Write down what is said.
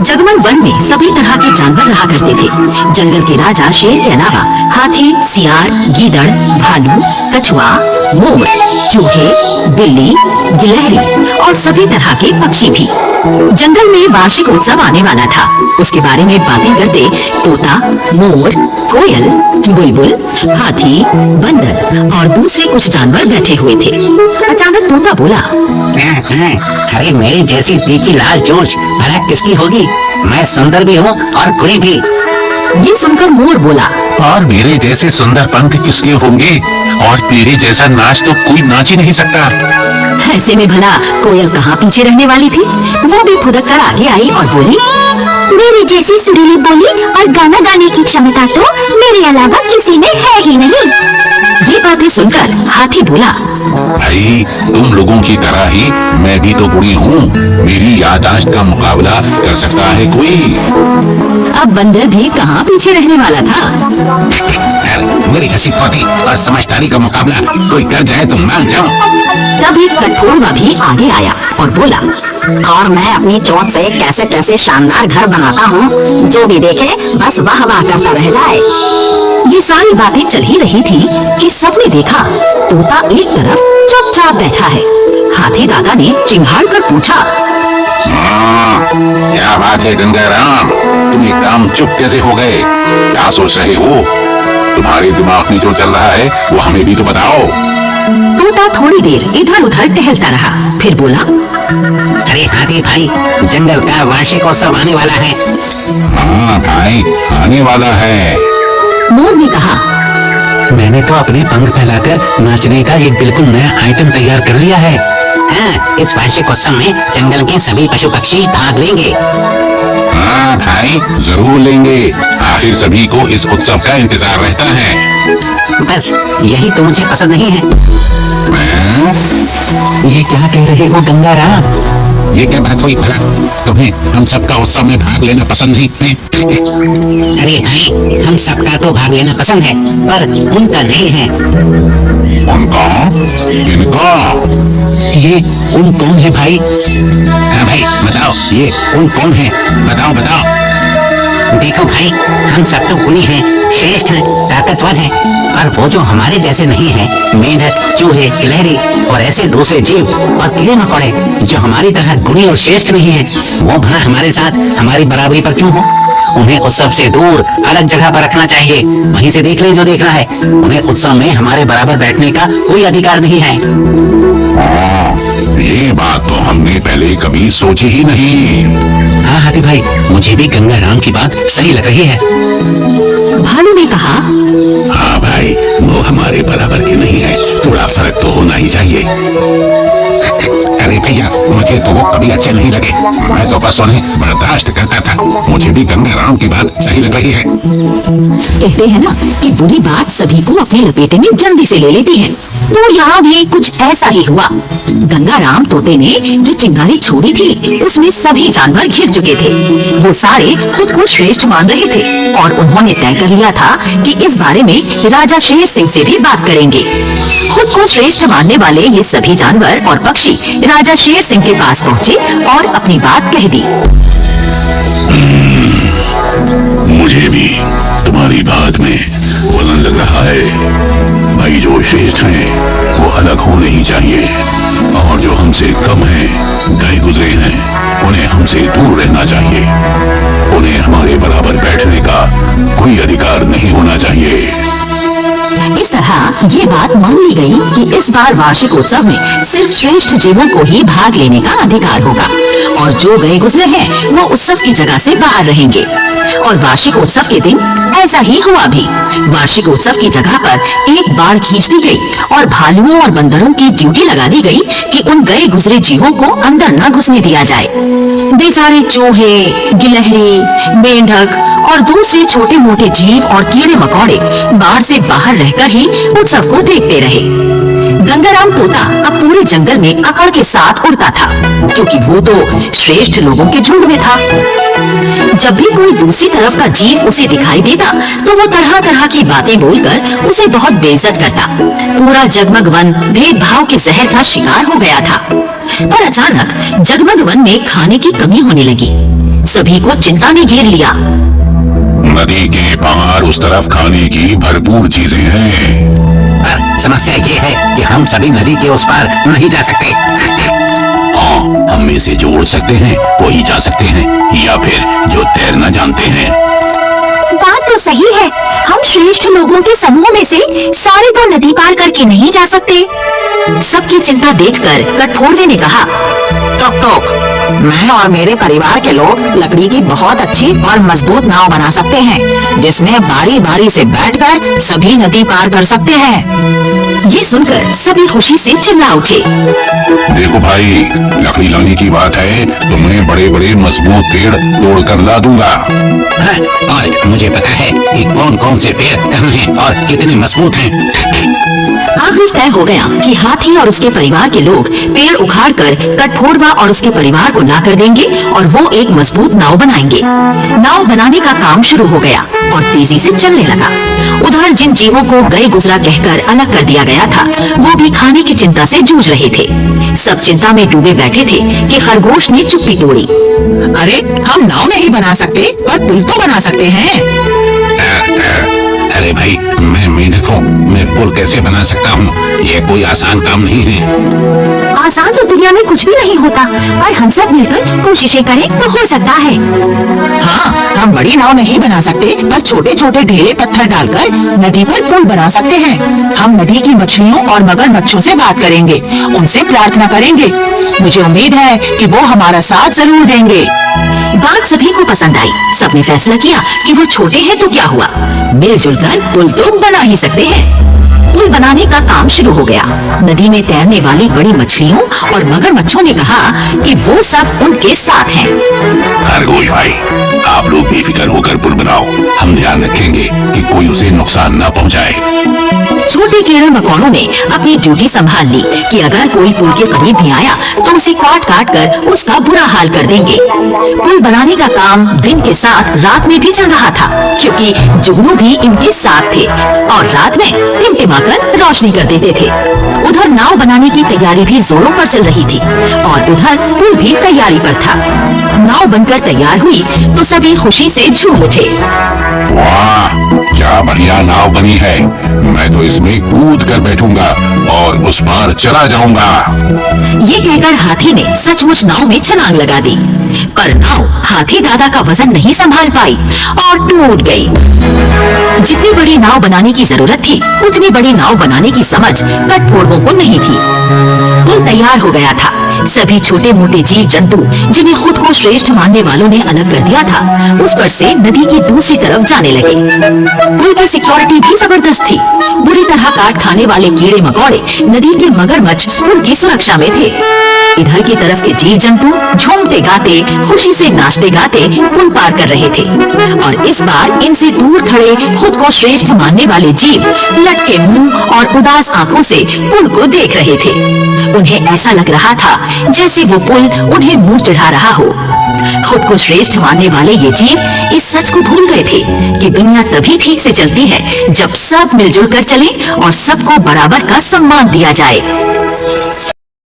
जगमग वन में सभी तरह के जानवर रहा करते थे। जंगल के राजा शेर के अलावा हाथी, सियार, गीदड़, भालू, कछुआ, मोर, चूहे, बिल्ली, गिलहरी और सभी तरह के पक्षी भी। जंगल में वार्षिक उत्सव आने वाला था। उसके बारे में बातें करते तोता, मोर, कोयल, बुलबुल, हाथी, बंदर और दूसरे कुछ जानवर बैठे हुए थे। अचानक तोता बोला, अरे मेरी जैसी तीखी लाल चोंच भला किसकी होगी? मैं सुंदर भी हूँ और कुड़ी भी। ये सुनकर मोर बोला, और मेरे जैसे सुंदर पंख किसके होंगे? और तेरे जैसा नाच तो कोई नाच ही नहीं सकता। ऐसे में भला कोयल कहाँ पीछे रहने वाली थी? वो भी फुदक कर आगे आई और बोली, मेरी जैसी सुरीली बोली और गाना गाने की क्षमता तो मेरे अलावा किसी में है ही नहीं। ये बातें सुनकर हाथी बोला, भाई तुम लोगों की तरह ही मैं भी तो बुरी हूँ। मेरी याददाश्त का मुकाबला कर सकता है कोई? अब बंदर भी कहाँ पीछे रहने वाला था। मेरी हंसी खोती और समझदारी का मुकाबला कोई कर जाए तो मान जाऊं। तभी कठोरवा भी आगे आया और बोला, और मैं अपनी चोंच से कैसे कैसे शानदार घर बनाता हूँ, जो भी देखे बस वाह वाह करता रह जाए। ये सारी बातें चल ही रही थी कि सबने देखा तोता एक तरफ चुपचाप बैठा है। हाथी दादा ने चिंघाड़ कर पूछा, क्या बात है गंगाराम, तुम एकदम चुप कैसे हो गए? क्या सोच रहे हो? तुम्हारे दिमाग में जो चल रहा है वो हमें भी तो बताओ। तोता थोड़ी देर इधर उधर टहलता रहा, फिर बोला, अरे हाथी भाई, जंगल का वार्षिक उत्सव आने वाला है। हाँ भाई, आने वाला है। मोर ने कहा, मैंने तो अपने पंख फैलाकर नाचने का एक बिल्कुल नया आइटम तैयार कर लिया है। हाँ, इस वार्षिक उत्सव में जंगल के सभी पशु पक्षी भाग लेंगे। हाँ भाई, जरूर लेंगे। आखिर सभी को इस उत्सव का इंतजार रहता है। बस यही तो मुझे पसंद नहीं है। हाँ? ये क्या कह रहे हो गंगाराम? ये क्या बात हुई भला? तुम्हें हम सबका उत्सव में भाग लेना पसंद नहीं है? अरे भाई, हम सबका तो भाग लेना पसंद है, पर उनका नहीं है। उनका? किनका? ये उन कौन है भाई? हाँ भाई बताओ, ये उन कौन है? बताओ बताओ। देखो भाई, हम सब तो गुणी हैं, श्रेष्ठ हैं, ताकतवर हैं, पर वो जो हमारे जैसे नहीं है, मेंढक, चूहे, गिलहरी और ऐसे दूसरे जीव और कीड़े मकोड़े जो हमारी तरह गुणी और श्रेष्ठ नहीं है, वो भला हमारे साथ हमारी बराबरी पर क्यों हो? उन्हें उत्सव से दूर अलग जगह पर रखना चाहिए। वहीं से देख ले जो देखना है। उन्हें उत्सव में हमारे बराबर बैठने का कोई अधिकार नहीं है। ये बात तो हमने पहले कभी सोची ही नहीं। हाँ हाथी भाई, मुझे भी गंगाराम की बात सही लग रही है। भालू ने कहा, हाँ भाई, वो हमारे बराबर के नहीं है, थोड़ा फर्क तो होना ही चाहिए। अरे भैया, मुझे तो वो कभी अच्छे नहीं लगे। मैं तो बस उन्हें बर्दाश्त करता था। मुझे भी गंगाराम की बात सही लग रही है। कहते हैं ना कि बुरी बात सभी को अपनी लपेटे में जल्दी से ले लेती है, तो यहाँ भी कुछ ऐसा ही हुआ। गंगाराम तोते ने जो चिंगारी छोड़ी थी, उसमें सभी जानवर घिर चुके थे। वो सारे खुद को श्रेष्ठ मान रहे थे और उन्होंने तय कर लिया था कि इस बारे में राजा शेर सिंह से भी बात करेंगे। खुद को श्रेष्ठ मानने वाले ये सभी जानवर और पक्षी राजा शेर सिंह के पास पहुँचे और अपनी बात कह दी। मुझे भी तुम्हारी बात में वजन लग रहा है। भाई, जो श्रेष्ठ हैं वो अलग होने ही चाहिए, और जो हमसे कम हैं, गए गुजरे हैं, उन्हें हमसे दूर रहना चाहिए। उन्हें हमारे बराबर बैठने का कोई अधिकार नहीं होना चाहिए। इस तरह ये बात मान ली गई कि इस बार वार्षिक उत्सव में सिर्फ श्रेष्ठ जीवों को ही भाग लेने का अधिकार होगा और जो गए गुजरे हैं वो उत्सव की जगह से बाहर रहेंगे। और वार्षिक उत्सव के दिन ऐसा ही हुआ भी। वार्षिक उत्सव की जगह पर एक बाड़ खींच दी गई और भालुओं और बंदरों की ड्यूटी लगा दी गई कि उन गए गुजरे जीवों को अंदर न घुसने दिया जाए। बेचारे चूहे, गिलहरी, मेंढक और दूसरे छोटे मोटे जीव और कीड़े मकोड़े बाढ़ से बाहर रहकर ही उत्सव को देखते रहे। गंगाराम तोता अब पूरे जंगल में अकड़ के साथ उड़ता था, क्योंकि वो तो श्रेष्ठ लोगों के झुंड में था। जब भी कोई दूसरी तरफ का जीव उसे दिखाई देता तो वो तरह तरह की बातें बोलकर उसे बहुत बेइज्जत करता। पूरा जगमग वन भेदभाव के जहर का शिकार हो गया था। पर अचानक जगमग वन में खाने की कमी होने लगी। सभी को चिंता में घेर लिया। नदी के पार उस तरफ खाने की भरपूर चीजें हैं। पर समस्या ये है कि हम सभी नदी के उस पार नहीं जा सकते। हाँ, हम में से जो उड़ सकते हैं वो ही जा सकते हैं, या फिर जो तैरना जानते हैं। बात तो सही है, हम श्रेष्ठ लोगों के समूह में से सारे तो नदी पार करके नहीं जा सकते। सबकी चिंता देखकर कठफोड़वे ने कहा, टोक टोक, मैं और मेरे परिवार के लोग लकड़ी की बहुत अच्छी और मजबूत नाव बना सकते हैं, जिसमें बारी बारी से बैठकर सभी नदी पार कर सकते हैं। ये सुनकर सभी खुशी से चिल्ला उठे। देखो भाई, लकड़ी लाने की बात है तो मैं बड़े बड़े मजबूत पेड़ तोड़ कर ला दूंगा। हाँ, और मुझे पता है कि कौन कौन से पेड़ कहाँ हैं और कितने मजबूत हैं। आखिर तय हो गया कि हाथी और उसके परिवार के लोग पेड़ उखाड़कर कठफोड़वा और उसके परिवार को ला कर देंगे और वो एक मजबूत नाव बनाएंगे। नाव बनाने का काम शुरू हो गया और तेजी से चलने लगा। उधर जिन जीवों को गए गुजरा कहकर अलग कर दिया गया था, वो भी खाने की चिंता से जूझ रहे थे। सब चिंता में डूबे बैठे थे कि खरगोश ने चुप्पी तोड़ी। अरे, हम नाव नहीं बना सकते पर पुल तो बना सकते हैं। अरे भाई, मैं मेंढक हूँ, मैं पुल कैसे बना सकता हूँ? ये कोई आसान काम नहीं है। आसान तो दुनिया में कुछ भी नहीं होता, पर हम सब मिलकर कोशिशें करें तो हो सकता है। हाँ, हम बड़ी नाव नहीं बना सकते पर छोटे छोटे ढेले पत्थर डालकर नदी पर पुल बना सकते हैं। हम नदी की मछलियों और मगरमच्छों से बात करेंगे, उनसे प्रार्थना करेंगे। मुझे उम्मीद है कि वो हमारा साथ जरूर देंगे। बात सभी को पसंद आई। सबने फैसला किया कि वो छोटे हैं तो क्या हुआ, मिलजुल कर पुल तो बना ही सकते हैं। पुल बनाने का काम शुरू हो गया। नदी में तैरने वाली बड़ी मछलियों और मगरमच्छों ने कहा कि वो सब उनके साथ हैं। खरगोश भाई, आप लोग बेफिक्र होकर पुल बनाओ, हम ध्यान रखेंगे कि कोई उसे नुकसान न पहुंचाए। छोटे कीड़े मकोड़ों ने अपनी ड्यूटी संभाल ली कि अगर कोई पुल के करीब भी आया तो उसे काट काट कर उसका बुरा हाल कर देंगे। पुल बनाने का काम दिन के साथ रात में भी चल रहा था, क्योंकि जुगनू भी इनके साथ थे और रात में टिमटिमाकर रोशनी कर देते थे। उधर नाव बनाने की तैयारी भी जोरों पर चल रही थी और उधर पुल भी तैयारी पर था। नाव बनकर तैयार हुई तो सभी खुशी से झूम उठे। वाह, क्या बढ़िया नाव बनी है। मैं तो इसमें कूद कर बैठूंगा और उस पार चला जाऊंगा। ये कहकर हाथी ने सचमुच नाव में छलांग लगा दी, पर नाव हाथी दादा का वजन नहीं संभाल पाई और टूट गई। जितनी बड़ी नाव बनाने की जरूरत थी, उतनी बड़ी नाव बनाने की समझ कठफोड़वों को नहीं थी। पुल तैयार हो गया था। सभी छोटे मोटे जीव जंतु जिन्हें खुद को श्रेष्ठ मानने वालों ने अलग कर दिया था, उस पर से नदी की दूसरी तरफ जाने लगे। पुल की सिक्योरिटी भी जबरदस्त थी। बुरी तरह काट खाने वाले कीड़े मकोड़े नदी के मगरमच्छ पुल की सुरक्षा में थे। इधर की तरफ के जीव जंतु झूमते गाते, खुशी से नाचते गाते पुल पार कर रहे थे और इस बार इनसे दूर खड़े खुद को श्रेष्ठ मानने वाले जीव लटके मुंह और उदास आंखों से पुल को देख रहे थे। उन्हें ऐसा लग रहा था जैसे वो पुल उन्हें मुंह चढ़ा रहा हो। खुद को श्रेष्ठ मानने वाले ये जीव इस सच को भूल गए थे कि दुनिया तभी ठीक से चलती है जब सब मिलजुल कर चले और सबको बराबर का सम्मान दिया जाए।